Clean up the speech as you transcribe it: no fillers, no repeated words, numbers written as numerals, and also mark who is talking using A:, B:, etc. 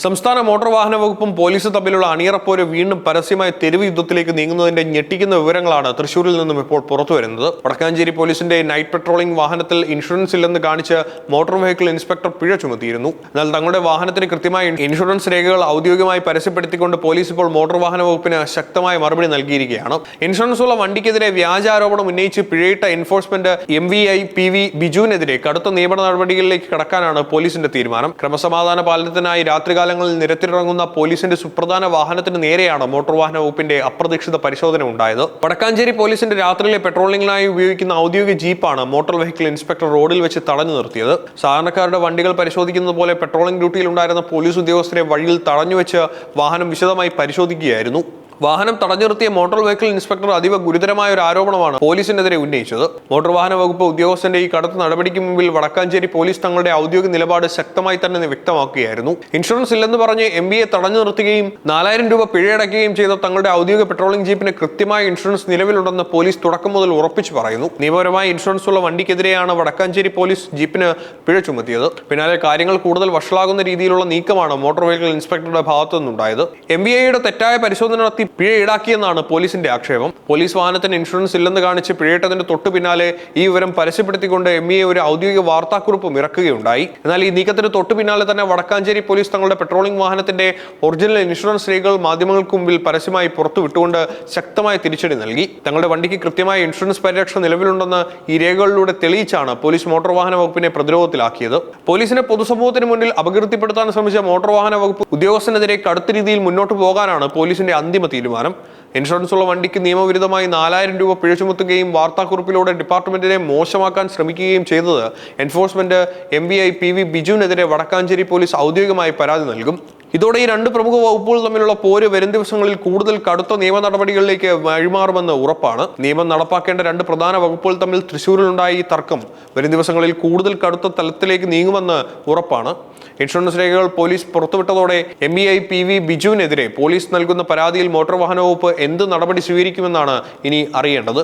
A: സംസ്ഥാന മോട്ടോർ വാഹന വകുപ്പും പോലീസും തമ്മിലുള്ള അണിയറപ്പോര് വീണ്ടും പരസ്യമായ തെരുവ് യുദ്ധത്തിലേക്ക് നീങ്ങുന്നതിന്റെ ഞെട്ടിക്കുന്ന വിവരങ്ങളാണ് തൃശൂരിൽ നിന്നും ഇപ്പോൾ പുറത്തുവരുന്നത്. വടക്കാഞ്ചേരി പോലീസിന്റെ നൈറ്റ് പെട്രോളിംഗ് വാഹനത്തിൽ ഇൻഷുറൻസ് ഇല്ലെന്ന് കാണിച്ച് മോട്ടോർ വെഹിക്കിൾ ഇൻസ്പെക്ടർ പിഴ ചുമത്തിയിരുന്നു. എന്നാൽ തങ്ങളുടെ വാഹനത്തിന് കൃത്യമായ ഇൻഷുറൻസ് രേഖകൾ ഔദ്യോഗികമായി പരസ്യപ്പെടുത്തിക്കൊണ്ട് പോലീസ് ഇപ്പോൾ മോട്ടോർ വാഹന വകുപ്പിന് ശക്തമായ മറുപടി നൽകിയിരിക്കുകയാണ്. ഇൻഷുറൻസ് ഉള്ള വണ്ടിക്കെതിരെ വ്യാജാരോപണം ഉന്നയിച്ച് പിഴയിട്ട എൻഫോഴ്സ്മെന്റ് MVI PV ബിജുവിനെതിരെ കടുത്ത നിയമ നടപടികളിലേക്ക് കടക്കാനാണ് പോലീസിന്റെ തീരുമാനം. ക്രമസമാധാന പാലനത്തിനായി രാത്രികാലങ്ങളിൽ നിരത്തിലിറങ്ങുന്ന പോലീസിന്റെ സുപ്രധാന വാഹനത്തിന് നേരെയാണ് മോട്ടോർ വാഹന വകുപ്പിന്റെ അപ്രതീക്ഷിത പരിശോധന ഉണ്ടായത്. വടക്കാഞ്ചേരി പോലീസിന്റെ രാത്രിയിലെ പെട്രോളിംഗിനായി ഉപയോഗിക്കുന്ന ഔദ്യോഗിക ജീപ്പാണ് മോട്ടോർ വെഹിക്കിൾ ഇൻസ്പെക്ടർ റോഡിൽ വെച്ച് തടഞ്ഞു നിർത്തിയത്. സാധാരണക്കാരുടെ വണ്ടികൾ പരിശോധിക്കുന്നത് പോലെ പെട്രോളിംഗ് ഡ്യൂട്ടിയിൽ ഉണ്ടായിരുന്ന പോലീസ് ഉദ്യോഗസ്ഥരെ വഴിയിൽ തടഞ്ഞുവെച്ച് വാഹനം വിശദമായി പരിശോധിക്കുകയായിരുന്നു. വാഹനം തടഞ്ഞു നിർത്തിയ മോട്ടോർ വെഹിക്കിൾ ഇൻസ്പെക്ടർ അതീവ ഗുരുതരമായ ഒരു ആരോപണമാണ് പോലീസിനെതിരെ ഉന്നയിച്ചത്. മോട്ടോർ വാഹന വകുപ്പ് ഉദ്യോഗസ്ഥന്റെ ഈ കടുത്ത നടപടിക്ക് മുമ്പിൽ വടക്കാഞ്ചേരി പോലീസ് തങ്ങളുടെ ഔദ്യോഗിക നിലപാട് ശക്തമായി തന്നെ വ്യക്തമാക്കുകയായിരുന്നു. ഇൻഷുറൻസ് ഇല്ലെന്ന് പറഞ്ഞ് MVയെ തടഞ്ഞു നിർത്തുകയും 4000 രൂപ പിഴയടയ്ക്കുകയും ചെയ്ത തങ്ങളുടെ ഔദ്യോഗിക പെട്രോളിംഗ് ജീപ്പിന് കൃത്യമായ ഇൻഷുറൻസ് നിലവിലുണ്ടെന്ന് പോലീസ് തുടക്കം മുതൽ ഉറപ്പിച്ചു പറയുന്നു. നിയമപരമായ ഇൻഷുറൻസ് ഉള്ള വണ്ടിക്കെതിരെയാണ് വടക്കാഞ്ചേരി പോലീസ് ജീപ്പിന് പിഴ ചുമത്തിയത്. പിന്നാലെ കാര്യങ്ങൾ കൂടുതൽ വഷളാകുന്ന രീതിയിലുള്ള നീക്കമാണ് മോട്ടോർ വെഹിക്കിൾ ഇൻസ്പെക്ടറുടെ ഭാഗത്തു നിന്നുണ്ടായത്. MVയുടെ തെറ്റായ പരിശോധന നടത്തി പിഴ ഈടാക്കിയെന്നാണ് പോലീസിന്റെ ആക്ഷേപം. പോലീസ് വാഹനത്തിന് ഇൻഷുറൻസ് ഇല്ലെന്ന് കാണിച്ച് പിഴയിട്ടതിന്റെ തൊട്ടു പിന്നാലെ ഈ വിവരം പരസ്യപ്പെടുത്തിക്കൊണ്ട് MVA ഒരു ഔദ്യോഗിക വാർത്താക്കുറിപ്പും ഇറക്കുകയുണ്ടായി. എന്നാൽ ഈ നീക്കത്തിന് തൊട്ടു പിന്നാലെ തന്നെ വടക്കാഞ്ചേരി പോലീസ് തങ്ങളുടെ പെട്രോളിംഗ് വാഹനത്തിന്റെ ഒറിജിനൽ ഇൻഷുറൻസ് രേഖകൾ മാധ്യമങ്ങൾക്ക് മുമ്പിൽ പരസ്യമായി പുറത്തുവിട്ടുകൊണ്ട് ശക്തമായ തിരിച്ചടി നൽകി. തങ്ങളുടെ വണ്ടിക്ക് കൃത്യമായ ഇൻഷുറൻസ് പരിരക്ഷ നിലവിലുണ്ടെന്ന് ഈ രേഖകളിലൂടെ തെളിയിച്ചാണ് പോലീസ് മോട്ടോർ വാഹന വകുപ്പിനെ പ്രതിരോധത്തിലാക്കിയത്. പോലീസിനെ പൊതുസമൂഹത്തിന് മുന്നിൽ അപകീർത്തിപ്പെടുത്താൻ ശ്രമിച്ച മോട്ടോർ വാഹന വകുപ്പ് ഉദ്യോഗസ്ഥനെതിരെ കടുത്ത രീതിയിൽ മുന്നോട്ട് പോകാനാണ് പോലീസിന്റെ അന്തിമ തീരുമാനം. ഇൻഷുറൻസ് ഉള്ള വണ്ടിക്ക് നിയമവിരുദ്ധമായി 4000 രൂപ പിഴ ചുമത്തുകയും വാർത്താക്കുറിപ്പിലൂടെ ഡിപ്പാർട്ട്മെന്റിനെ മോശമാക്കാൻ ശ്രമിക്കുകയും ചെയ്തത് എൻഫോഴ്സ്മെന്റ് MVI PV ബിജുവിനെതിരെ വടക്കാഞ്ചേരി പോലീസ് ഔദ്യോഗികമായി പരാതി നൽകും. ഇതോടെ ഈ രണ്ട് പ്രമുഖ വകുപ്പുകൾ തമ്മിലുള്ള പോര് വരും ദിവസങ്ങളിൽ കൂടുതൽ കടുത്ത നിയമ നടപടികളിലേക്ക് വഴിമാറുമെന്ന് ഉറപ്പാണ്. നിയമം നടപ്പാക്കേണ്ട രണ്ട് പ്രധാന വകുപ്പുകൾ തമ്മിൽ തൃശൂരിലുണ്ടായ ഈ തർക്കം വരും ദിവസങ്ങളിൽ കൂടുതൽ കടുത്ത തലത്തിലേക്ക് നീങ്ങുമെന്ന് ഉറപ്പാണ്. ഇൻഷുറൻസ് രേഖകൾ പോലീസ് പുറത്തുവിട്ടതോടെ MVI PV ബിജുവിനെതിരെ പോലീസ് നൽകുന്ന പരാതിയിൽ മോട്ടോർ വാഹന വകുപ്പ് എന്ത് നടപടി സ്വീകരിക്കുമെന്നാണ് ഇനി അറിയേണ്ടത്.